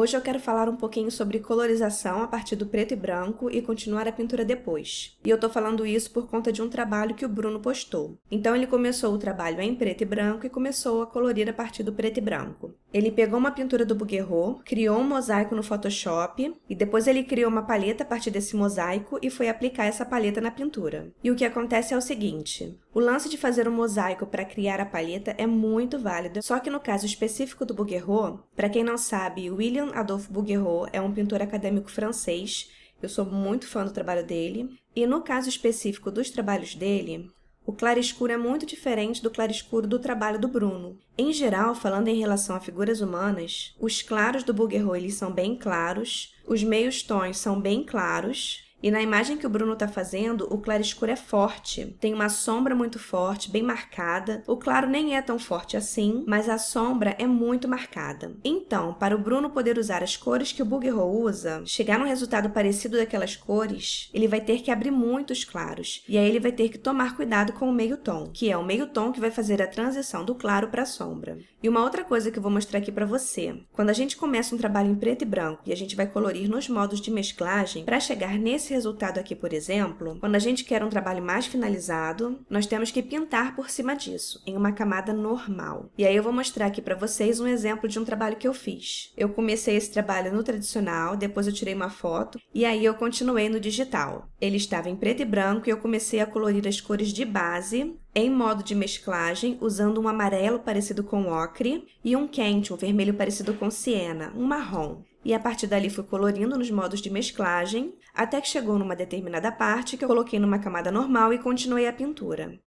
Hoje eu quero falar um pouquinho sobre colorização a partir do preto e branco e continuar a pintura depois. E eu tô falando isso por conta de um trabalho que o Bruno postou. Então ele começou o trabalho em preto e branco e começou a colorir a partir do preto e branco. Ele pegou uma pintura do Bouguereau, criou um mosaico no Photoshop e depois ele criou uma paleta a partir desse mosaico e foi aplicar essa paleta na pintura. E o que acontece é o seguinte: o lance de fazer um mosaico para criar a paleta é muito válido, só que no caso específico do Bouguereau, para quem não sabe, William Adolphe Bouguereau é um pintor acadêmico francês, eu sou muito fã do trabalho dele, e no caso específico dos trabalhos dele, o claro-escuro é muito diferente do claro-escuro do trabalho do Bruno. Em geral, falando em relação a figuras humanas, os claros do Bouguereau eles são bem claros, os meios tons são bem claros, e na imagem que o Bruno está fazendo, o claro-escuro é forte. Tem uma sombra muito forte, bem marcada. O claro nem é tão forte assim, mas a sombra é muito marcada. Então, para o Bruno poder usar as cores que o Bouguereau usa, chegar num resultado parecido daquelas cores, ele vai ter que abrir muitos claros. E aí ele vai ter que tomar cuidado com o meio tom, que é o meio tom que vai fazer a transição do claro para a sombra. E uma outra coisa que eu vou mostrar aqui para você. Quando a gente começa um trabalho em preto e branco e a gente vai colorir nos modos de mesclagem, para chegar nesse resultado aqui, por exemplo, quando a gente quer um trabalho mais finalizado, nós temos que pintar por cima disso, em uma camada normal. E aí eu vou mostrar aqui para vocês um exemplo de um trabalho que eu fiz. Eu comecei esse trabalho no tradicional, depois eu tirei uma foto, e aí eu continuei no digital. Ele estava em preto e branco e eu comecei a colorir as cores de base, em modo de mesclagem, usando um amarelo parecido com ocre e um quente, um vermelho parecido com siena, um marrom. E a partir dali fui colorindo nos modos de mesclagem, até que chegou numa determinada parte que eu coloquei numa camada normal e continuei a pintura.